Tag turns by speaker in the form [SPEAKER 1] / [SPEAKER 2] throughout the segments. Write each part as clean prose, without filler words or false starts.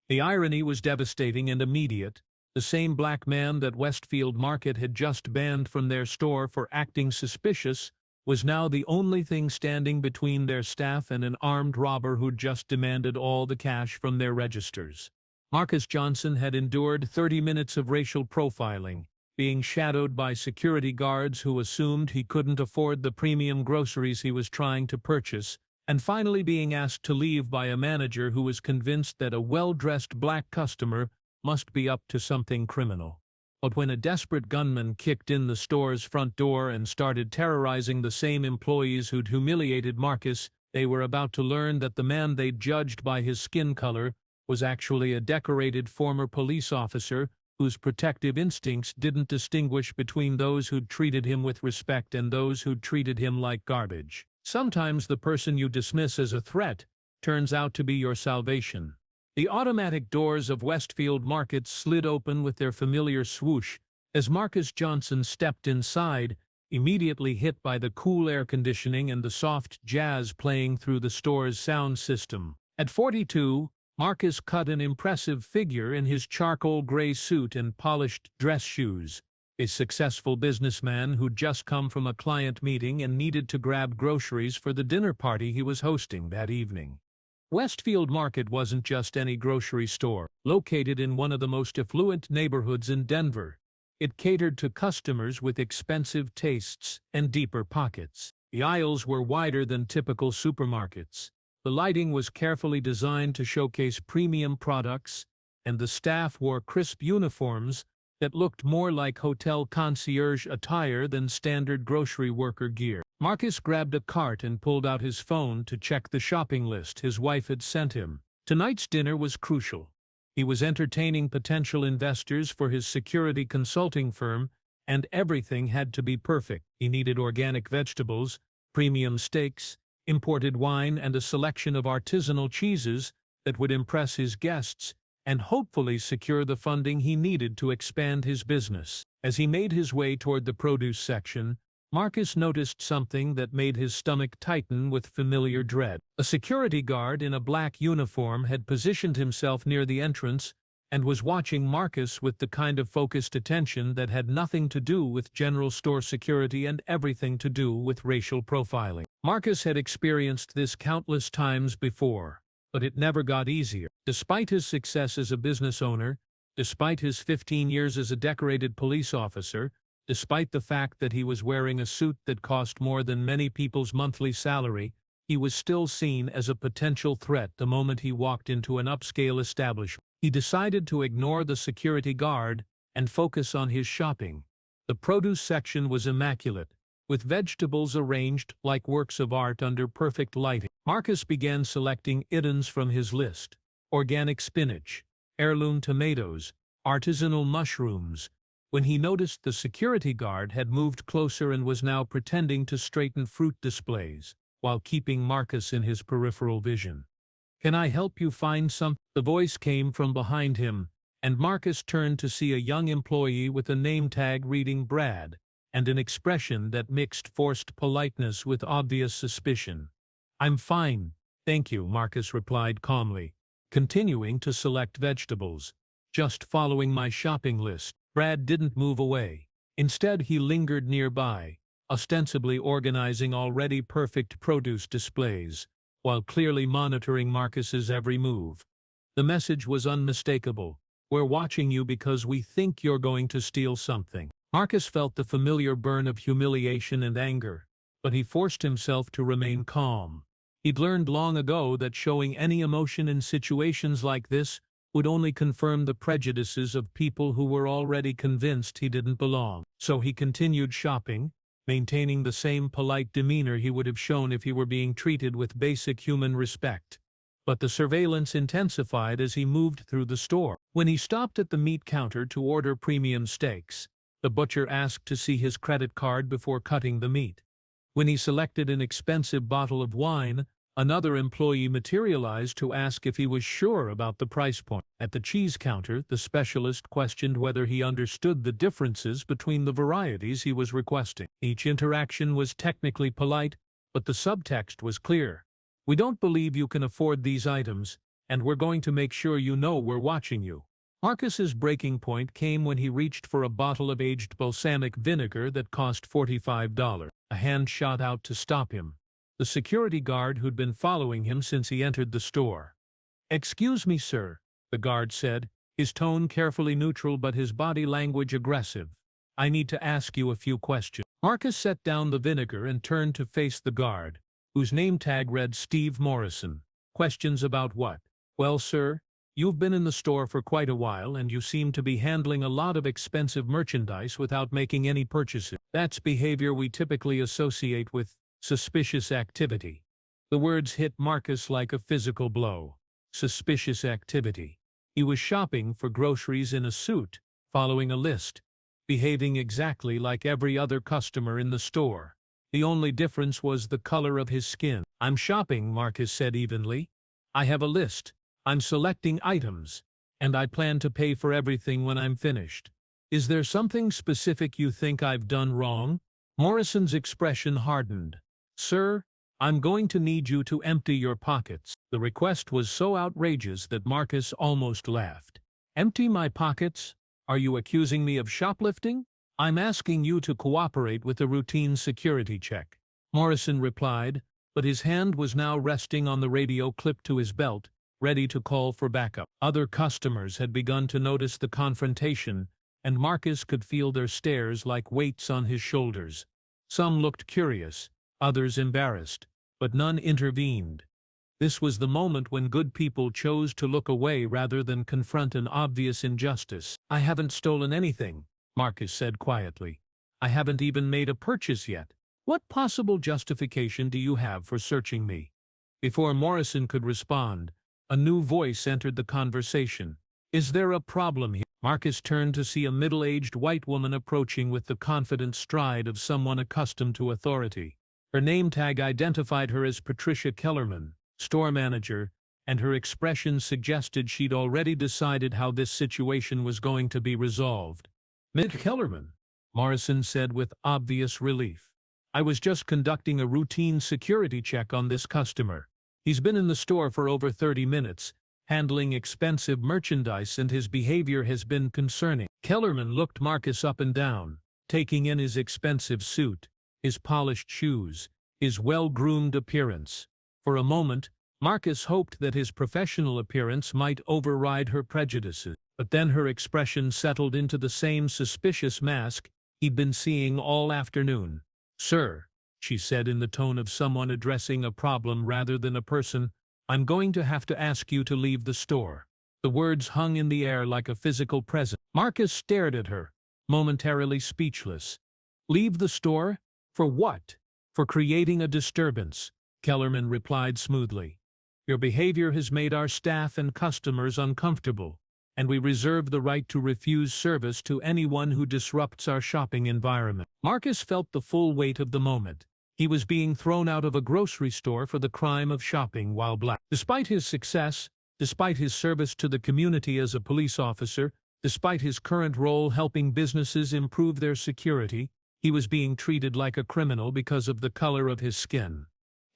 [SPEAKER 1] The irony was devastating and immediate. The same black man that Westfield Market had just banned from their store for acting suspicious was now the only thing standing between their staff and an armed robber who'd just demanded all the cash from their registers. Marcus Johnson had endured 30 minutes of racial profiling, being shadowed by security guards who assumed he couldn't afford the premium groceries he was trying to purchase, and finally being asked to leave by a manager who was convinced that a well-dressed black customer must be up to something criminal. But when a desperate gunman kicked in the store's front door and started terrorizing the same employees who'd humiliated Marcus, they were about to learn that the man they'd judged by his skin color was actually a decorated former police officer whose protective instincts didn't distinguish between those who'd treated him with respect and those who'd treated him like garbage. Sometimes the person you dismiss as a threat turns out to be your salvation. The automatic doors of Westfield Market slid open with their familiar swoosh as Marcus Johnson stepped inside, immediately hit by the cool air conditioning and the soft jazz playing through the store's sound system. At 42, Marcus cut an impressive figure in his charcoal gray suit and polished dress shoes, a successful businessman who'd just come from a client meeting and needed to grab groceries for the dinner party he was hosting that evening. Westfield Market wasn't just any grocery store. Located in one of the most affluent neighborhoods in Denver, it catered to customers with expensive tastes and deeper pockets. The aisles were wider than typical supermarkets. The lighting was carefully designed to showcase premium products, and the staff wore crisp uniforms that looked more like hotel concierge attire than standard grocery worker gear. Marcus grabbed a cart and pulled out his phone to check the shopping list his wife had sent him. Tonight's dinner was crucial. He was entertaining potential investors for his security consulting firm, and everything had to be perfect. He needed organic vegetables, premium steaks, imported wine, and a selection of artisanal cheeses that would impress his guests and hopefully secure the funding he needed to expand his business. As he made his way toward the produce section, Marcus noticed something that made his stomach tighten with familiar dread. A security guard in a black uniform had positioned himself near the entrance and was watching Marcus with the kind of focused attention that had nothing to do with general store security and everything to do with racial profiling. Marcus had experienced this countless times before, but it never got easier. Despite his success as a business owner, despite his 15 years as a decorated police officer, despite the fact that he was wearing a suit that cost more than many people's monthly salary, he was still seen as a potential threat the moment he walked into an upscale establishment. He decided to ignore the security guard and focus on his shopping. The produce section was immaculate, with vegetables arranged like works of art under perfect lighting. Marcus began selecting items from his list: organic spinach, heirloom tomatoes, artisanal mushrooms, when he noticed the security guard had moved closer and was now pretending to straighten fruit displays, while keeping Marcus in his peripheral vision. "Can I help you find something?" The voice came from behind him, and Marcus turned to see a young employee with a name tag reading Brad, and an expression that mixed forced politeness with obvious suspicion. "I'm fine, thank you," Marcus replied calmly, continuing to select vegetables. "Just following my shopping list." Brad didn't move away. Instead, he lingered nearby, ostensibly organizing already perfect produce displays, while clearly monitoring Marcus's every move. The message was unmistakable: "We're watching you because we think you're going to steal something." Marcus felt the familiar burn of humiliation and anger, but he forced himself to remain calm. He'd learned long ago that showing any emotion in situations like this would only confirm the prejudices of people who were already convinced he didn't belong. So he continued shopping, maintaining the same polite demeanor he would have shown if he were being treated with basic human respect. But the surveillance intensified as he moved through the store. When he stopped at the meat counter to order premium steaks, the butcher asked to see his credit card before cutting the meat. When he selected an expensive bottle of wine, another employee materialized to ask if he was sure about the price point. At the cheese counter, the specialist questioned whether he understood the differences between the varieties he was requesting. Each interaction was technically polite, but the subtext was clear: "We don't believe you can afford these items, and we're going to make sure you know we're watching you." Marcus's breaking point came when he reached for a bottle of aged balsamic vinegar that cost $45. A hand shot out to stop him. The security guard who'd been following him since he entered the store. "Excuse me, sir," the guard said, his tone carefully neutral but his body language aggressive. "I need to ask you a few questions." Marcus set down the vinegar and turned to face the guard, whose name tag read Steve Morrison. "Questions about what?" "Well, sir, you've been in the store for quite a while and you seem to be handling a lot of expensive merchandise without making any purchases. That's behavior we typically associate with suspicious activity." The words hit Marcus like a physical blow. Suspicious activity. He was shopping for groceries in a suit, following a list, behaving exactly like every other customer in the store. The only difference was the color of his skin. "I'm shopping," Marcus said evenly. "I have a list. I'm selecting items, and I plan to pay for everything when I'm finished. Is there something specific you think I've done wrong?" Morrison's expression hardened. "Sir, I'm going to need you to empty your pockets." The request was so outrageous that Marcus almost laughed. "Empty my pockets? Are you accusing me of shoplifting?" "I'm asking you to cooperate with a routine security check," Morrison replied, but his hand was now resting on the radio clipped to his belt, ready to call for backup. Other customers had begun to notice the confrontation, and Marcus could feel their stares like weights on his shoulders. Some looked curious, others embarrassed, but none intervened. This was the moment when good people chose to look away rather than confront an obvious injustice. "I haven't stolen anything," Marcus said quietly. "I haven't even made a purchase yet. What possible justification do you have for searching me?" Before Morrison could respond, a new voice entered the conversation. "Is there a problem here?" Marcus turned to see a middle-aged white woman approaching with the confident stride of someone accustomed to authority. Her name tag identified her as Patricia Kellerman, store manager, and her expression suggested she'd already decided how this situation was going to be resolved. "Miss Kellerman," Morrison said with obvious relief. "I was just conducting a routine security check on this customer. He's been in the store for over 30 minutes, handling expensive merchandise, and his behavior has been concerning." Kellerman looked Marcus up and down, taking in his expensive suit, his polished shoes, his well-groomed appearance. For a moment, Marcus hoped that his professional appearance might override her prejudices, but then her expression settled into the same suspicious mask he'd been seeing all afternoon. "Sir," she said in the tone of someone addressing a problem rather than a person, "I'm going to have to ask you to leave the store." The words hung in the air like a physical presence. Marcus stared at her, momentarily speechless. "Leave the store? For what?" "For creating a disturbance," Kellerman replied smoothly. "Your behavior has made our staff and customers uncomfortable, and we reserve the right to refuse service to anyone who disrupts our shopping environment." Marcus felt the full weight of the moment. He was being thrown out of a grocery store for the crime of shopping while black. Despite his success, despite his service to the community as a police officer, despite his current role helping businesses improve their security, he was being treated like a criminal because of the color of his skin.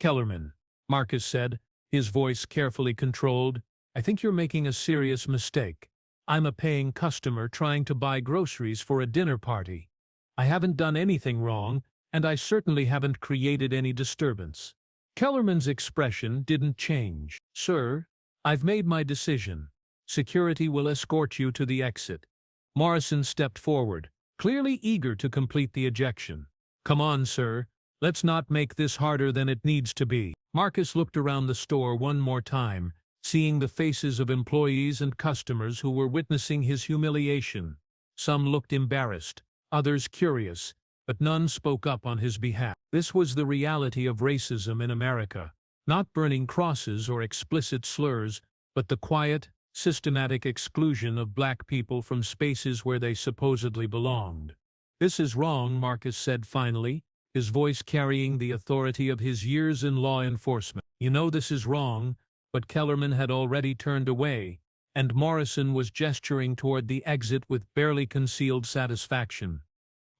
[SPEAKER 1] "Kellerman," Marcus said, his voice carefully controlled, "I think you're making a serious mistake. I'm a paying customer trying to buy groceries for a dinner party. I haven't done anything wrong, and I certainly haven't created any disturbance." Kellerman's expression didn't change. "Sir, I've made my decision. Security will escort you to the exit." Morrison stepped forward, clearly eager to complete the ejection. "Come on, sir. Let's not make this harder than it needs to be." Marcus looked around the store one more time, seeing the faces of employees and customers who were witnessing his humiliation. Some looked embarrassed, others curious, but none spoke up on his behalf. This was the reality of racism in America. Not burning crosses or explicit slurs, but the quiet, systematic exclusion of black people from spaces where they supposedly belonged. "This is wrong," Marcus said finally, his voice carrying the authority of his years in law enforcement. "You know this is wrong," but Kellerman had already turned away, and Morrison was gesturing toward the exit with barely concealed satisfaction.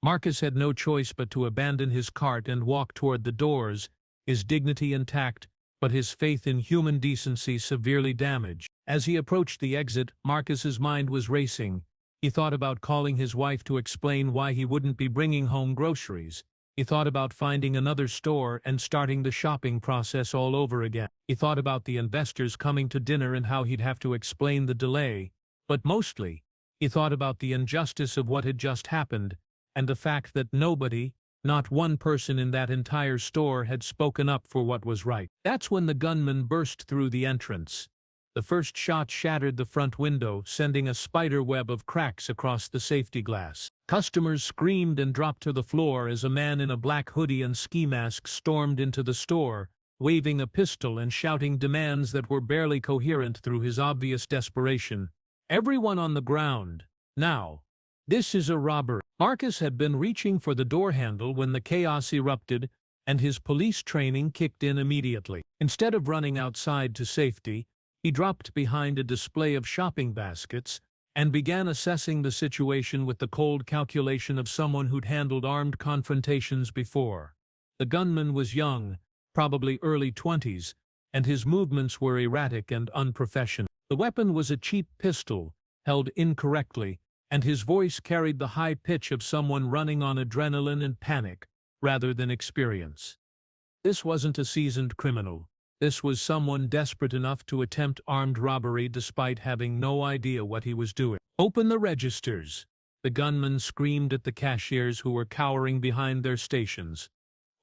[SPEAKER 1] Marcus had no choice but to abandon his cart and walk toward the doors, his dignity intact, but his faith in human decency severely damaged. As he approached the exit, Marcus's mind was racing. He thought about calling his wife to explain why he wouldn't be bringing home groceries. He thought about finding another store and starting the shopping process all over again. He thought about the investors coming to dinner and how he'd have to explain the delay. But mostly, he thought about the injustice of what had just happened, and the fact that nobody, not one person in that entire store, had spoken up for what was right. That's when the gunman burst through the entrance. The first shot shattered the front window, sending a spider web of cracks across the safety glass. Customers screamed and dropped to the floor as a man in a black hoodie and ski mask stormed into the store, waving a pistol and shouting demands that were barely coherent through his obvious desperation. "Everyone on the ground, now! This is a robbery." Marcus had been reaching for the door handle when the chaos erupted, and his police training kicked in immediately. Instead of running outside to safety, he dropped behind a display of shopping baskets and began assessing the situation with the cold calculation of someone who'd handled armed confrontations before. The gunman was young, probably early 20s, and his movements were erratic and unprofessional. The weapon was a cheap pistol, held incorrectly, and his voice carried the high pitch of someone running on adrenaline and panic, rather than experience. This wasn't a seasoned criminal. This was someone desperate enough to attempt armed robbery despite having no idea what he was doing. "Open the registers!" The gunman screamed at the cashiers who were cowering behind their stations.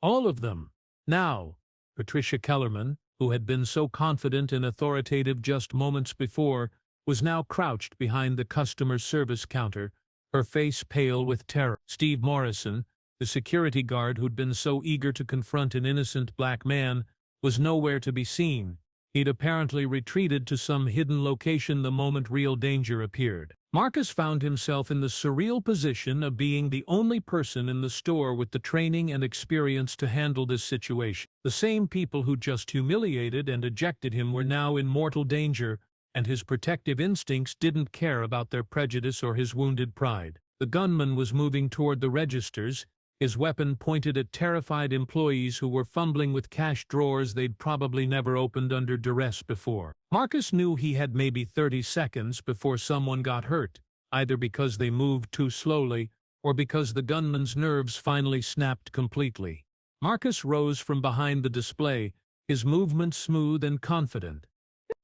[SPEAKER 1] "All of them! Now!" Patricia Kellerman, who had been so confident and authoritative just moments before, was now crouched behind the customer service counter, her face pale with terror. Steve Morrison, the security guard who'd been so eager to confront an innocent black man, was nowhere to be seen. He'd apparently retreated to some hidden location the moment real danger appeared. Marcus found himself in the surreal position of being the only person in the store with the training and experience to handle this situation. The same people who just humiliated and ejected him were now in mortal danger, and his protective instincts didn't care about their prejudice or his wounded pride. The gunman was moving toward the registers, his weapon pointed at terrified employees who were fumbling with cash drawers they'd probably never opened under duress before. Marcus knew he had maybe 30 seconds before someone got hurt, either because they moved too slowly or because the gunman's nerves finally snapped completely. Marcus rose from behind the display, his movements smooth and confident.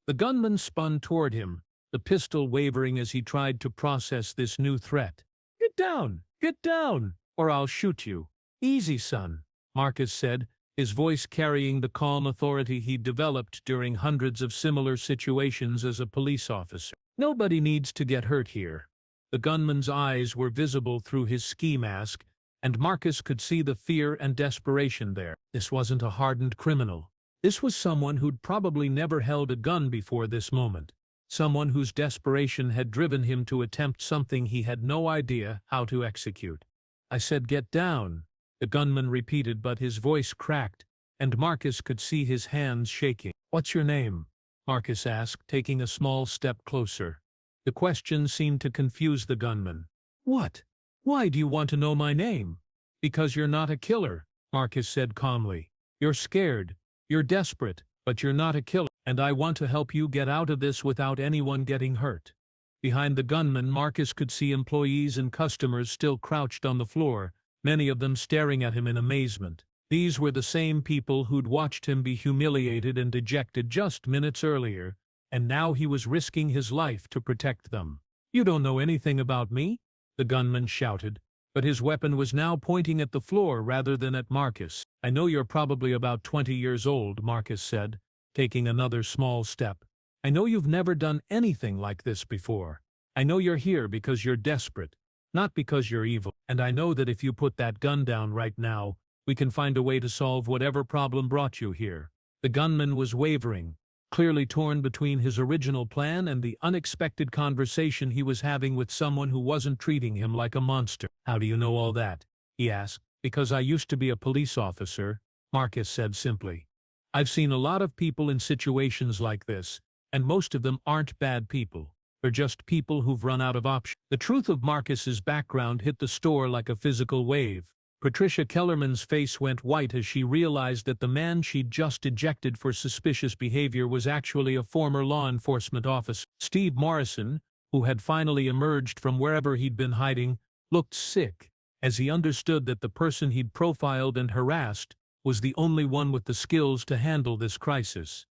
[SPEAKER 1] The gunman spun toward him, the pistol wavering as he tried to process this new threat. "Get down! Get down! Or I'll shoot you." "Easy, son," Marcus said, his voice carrying the calm authority he'd developed during hundreds of similar situations as a police officer. "Nobody needs to get hurt here." The gunman's eyes were visible through his ski mask, and Marcus could see the fear and desperation there. This wasn't a hardened criminal. This was someone who'd probably never held a gun before this moment. Someone whose desperation had driven him to attempt something he had no idea how to execute. "I said get down," the gunman repeated, but his voice cracked, and Marcus could see his hands shaking. "What's your name?" Marcus asked, taking a small step closer. The question seemed to confuse the gunman. "What? Why do you want to know my name?" "Because you're not a killer," Marcus said calmly. "You're scared, you're desperate, but you're not a killer, and I want to help you get out of this without anyone getting hurt." Behind the gunman, Marcus could see employees and customers still crouched on the floor, many of them staring at him in amazement. These were the same people who'd watched him be humiliated and dejected just minutes earlier, and now he was risking his life to protect them. "You don't know anything about me?" the gunman shouted, but his weapon was now pointing at the floor rather than at Marcus. "I know you're probably about 20 years old," Marcus said, taking another small step. "I know you've never done anything like this before. I know you're here because you're desperate, not because you're evil. And I know that if you put that gun down right now, we can find a way to solve whatever problem brought you here." The gunman was wavering, clearly torn between his original plan and the unexpected conversation he was having with someone who wasn't treating him like a monster. "How do you know all that?" he asked. "Because I used to be a police officer," Marcus said simply. "I've seen a lot of people in situations like this, and most of them aren't bad people. They're just people who've run out of options." The truth of Marcus's background hit the store like a physical wave. Patricia Kellerman's face went white as she realized that the man she'd just ejected for suspicious behavior was actually a former law enforcement officer. Steve Morrison, who had finally emerged from wherever he'd been hiding, looked sick as he understood that the person he'd profiled and harassed was the only one with the skills to handle this crisis.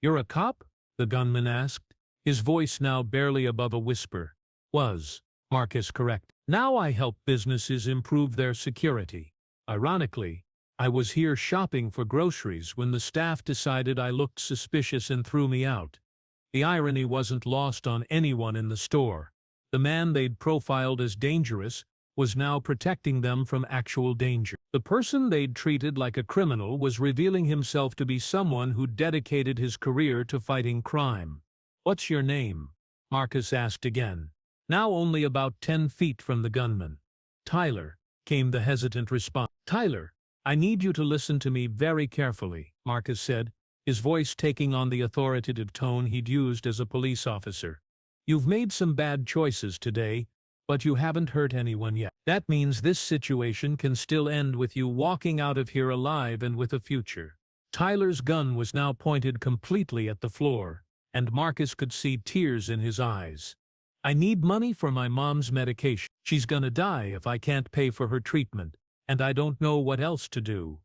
[SPEAKER 1] "You're a cop?" the gunman asked, his voice now barely above a whisper. "Was," Marcus corrected. "Now I help businesses improve their security. Ironically, I was here shopping for groceries when the staff decided I looked suspicious and threw me out." The irony wasn't lost on anyone in the store. The man they'd profiled as dangerous was now protecting them from actual danger. The person they'd treated like a criminal was revealing himself to be someone who dedicated his career to fighting crime. "What's your name?" Marcus asked again, now only about 10 feet from the gunman. "Tyler," came the hesitant response. "Tyler, I need you to listen to me very carefully," Marcus said, his voice taking on the authoritative tone he'd used as a police officer. "You've made some bad choices today, but you haven't hurt anyone yet. That means this situation can still end with you walking out of here alive and with a future." Tyler's gun was now pointed completely at the floor, and Marcus could see tears in his eyes. "I need money for my mom's medication. She's gonna die if I can't pay for her treatment, and I don't know what else to do."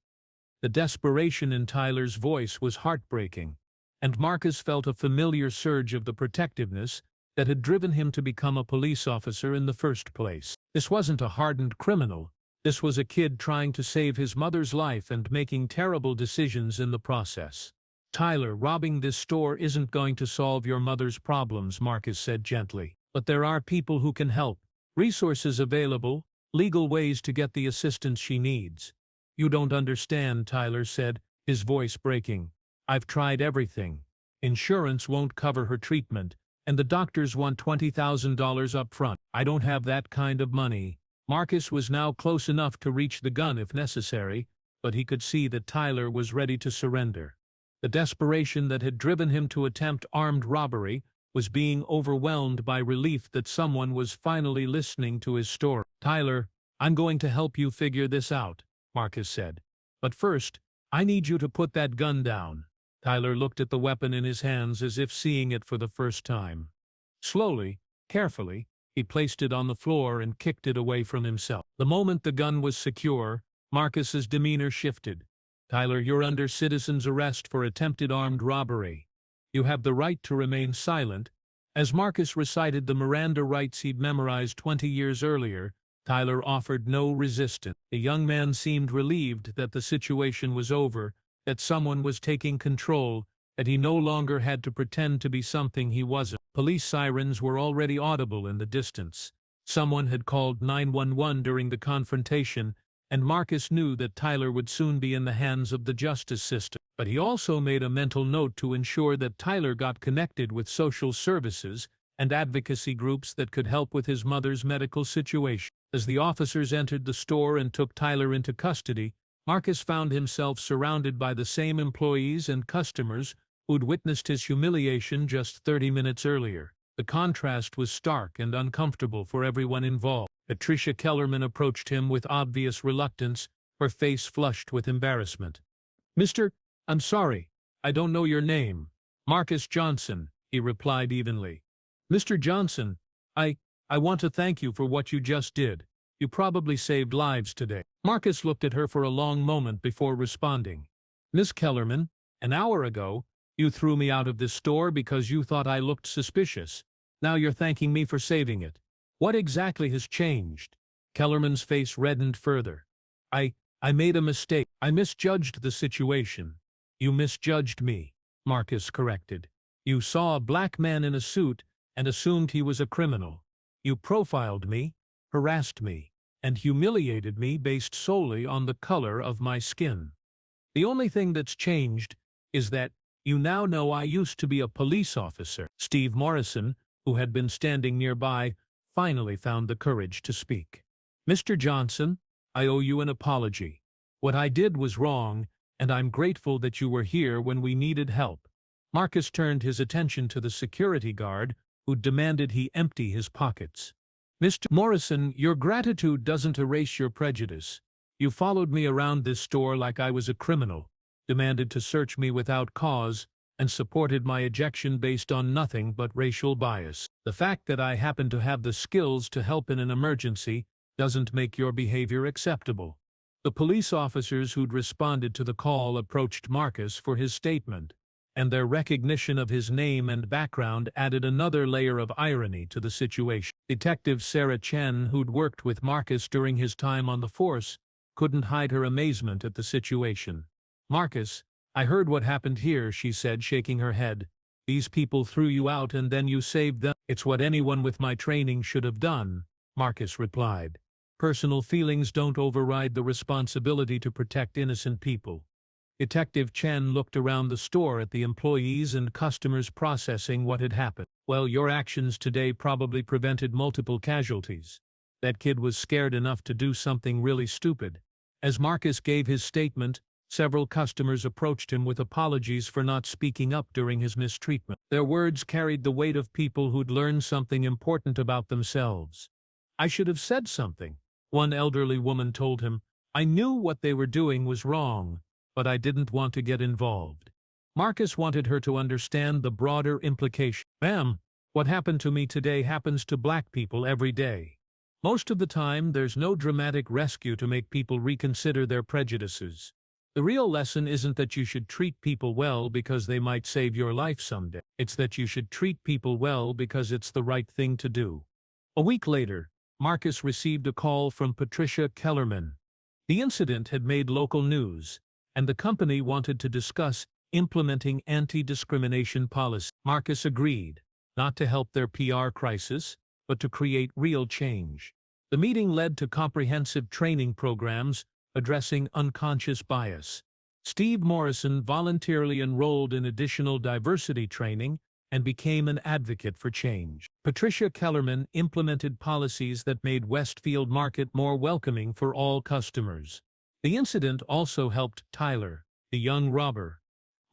[SPEAKER 1] The desperation in Tyler's voice was heartbreaking, and Marcus felt a familiar surge of the protectiveness that had driven him to become a police officer in the first place. This wasn't a hardened criminal. This was a kid trying to save his mother's life and making terrible decisions in the process. "Tyler, robbing this store isn't going to solve your mother's problems," Marcus said gently. "But there are people who can help. Resources available, legal ways to get the assistance she needs." "You don't understand," Tyler said, his voice breaking. "I've tried everything. Insurance won't cover her treatment, and the doctors want $20,000 up front. I don't have that kind of money." Marcus was now close enough to reach the gun if necessary, but he could see that Tyler was ready to surrender. The desperation that had driven him to attempt armed robbery was being overwhelmed by relief that someone was finally listening to his story. "Tyler, I'm going to help you figure this out," Marcus said. "But first, I need you to put that gun down." Tyler looked at the weapon in his hands as if seeing it for the first time. Slowly, carefully, he placed it on the floor and kicked it away from himself. The moment the gun was secure, Marcus's demeanor shifted. "Tyler, you're under citizen's arrest for attempted armed robbery. You have the right to remain silent." As Marcus recited the Miranda rights he'd memorized 20 years earlier, Tyler offered no resistance. The young man seemed relieved that the situation was over, that someone was taking control, that he no longer had to pretend to be something he wasn't. Police sirens were already audible in the distance. Someone had called 911 during the confrontation, and Marcus knew that Tyler would soon be in the hands of the justice system. But he also made a mental note to ensure that Tyler got connected with social services and advocacy groups that could help with his mother's medical situation. As the officers entered the store and took Tyler into custody, Marcus found himself surrounded by the same employees and customers who'd witnessed his humiliation just 30 minutes earlier. The contrast was stark and uncomfortable for everyone involved. Patricia Kellerman approached him with obvious reluctance, her face flushed with embarrassment. "Mr. I'm sorry, I don't know your name." "Marcus Johnson," he replied evenly. "Mr. Johnson, I want to thank you for what you just did. You probably saved lives today." Marcus looked at her for a long moment before responding. "Miss Kellerman, an hour ago, you threw me out of this store because you thought I looked suspicious. Now you're thanking me for saving it. What exactly has changed?" Kellerman's face reddened further. I made a mistake. I misjudged the situation." "You misjudged me," Marcus corrected. "You saw a black man in a suit and assumed he was a criminal. You profiled me, harassed me, and humiliated me based solely on the color of my skin. The only thing that's changed is that you now know I used to be a police officer." Steve Morrison, who had been standing nearby, finally found the courage to speak. "Mr. Johnson, I owe you an apology. What I did was wrong, and I'm grateful that you were here when we needed help." Marcus turned his attention to the security guard, who demanded he empty his pockets. "Mr. Morrison, your gratitude doesn't erase your prejudice. You followed me around this store like I was a criminal, demanded to search me without cause, and supported my ejection based on nothing but racial bias. The fact that I happen to have the skills to help in an emergency doesn't make your behavior acceptable. The police officers who'd responded to the call approached Marcus for his statement, and their recognition of his name and background added another layer of irony to the situation. Detective Sarah Chen, who'd worked with Marcus during his time on the force, couldn't hide her amazement at the situation. "Marcus, I heard what happened here," she said, shaking her head. "These people threw you out and then you saved them." "It's what anyone with my training should have done," Marcus replied. "Personal feelings don't override the responsibility to protect innocent people." Detective Chen looked around the store at the employees and customers processing what had happened. "Well, your actions today probably prevented multiple casualties. That kid was scared enough to do something really stupid." As Marcus gave his statement, several customers approached him with apologies for not speaking up during his mistreatment. Their words carried the weight of people who'd learned something important about themselves. "I should have said something," one elderly woman told him. "I knew what they were doing was wrong, but I didn't want to get involved." Marcus wanted her to understand the broader implication. "Ma'am, what happened to me today happens to black people every day. Most of the time, there's no dramatic rescue to make people reconsider their prejudices. The real lesson isn't that you should treat people well because they might save your life someday. It's that you should treat people well because it's the right thing to do." A week later, Marcus received a call from Patricia Kellerman. The incident had made local news, and the company wanted to discuss implementing anti-discrimination policy. Marcus agreed, not to help their PR crisis, but to create real change. The meeting led to comprehensive training programs addressing unconscious bias. Steve Morrison voluntarily enrolled in additional diversity training and became an advocate for change. Patricia Kellerman implemented policies that made Westfield Market more welcoming for all customers. The incident also helped Tyler, the young robber.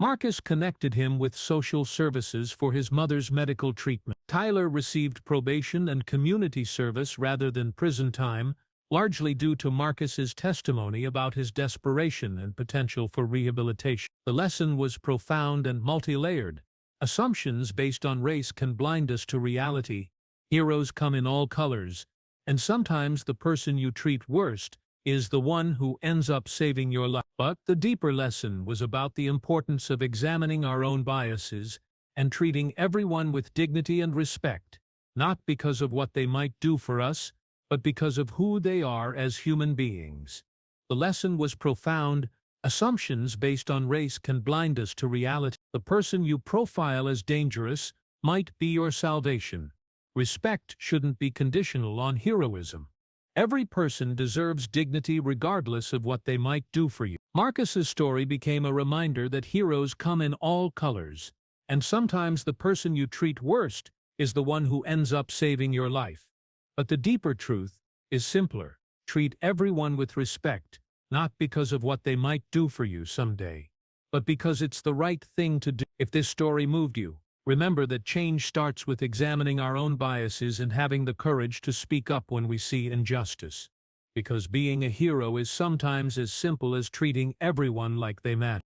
[SPEAKER 1] Marcus connected him with social services for his mother's medical treatment. Tyler received probation and community service rather than prison time, largely due to Marcus's testimony about his desperation and potential for rehabilitation. The lesson was profound and multi-layered. Assumptions based on race can blind us to reality. Heroes come in all colors, and sometimes the person you treat worst is the one who ends up saving your life. But the deeper lesson was about the importance of examining our own biases and treating everyone with dignity and respect, not because of what they might do for us, but because of who they are as human beings. The lesson was profound. Assumptions based on race can blind us to reality. The person you profile as dangerous might be your salvation. Respect shouldn't be conditional on heroism. Every person deserves dignity regardless of what they might do for you. Marcus's story became a reminder that heroes come in all colors, and sometimes the person you treat worst is the one who ends up saving your life. But the deeper truth is simpler. Treat everyone with respect, not because of what they might do for you someday, but because it's the right thing to do. If this story moved you, remember that change starts with examining our own biases and having the courage to speak up when we see injustice. Because being a hero is sometimes as simple as treating everyone like they matter.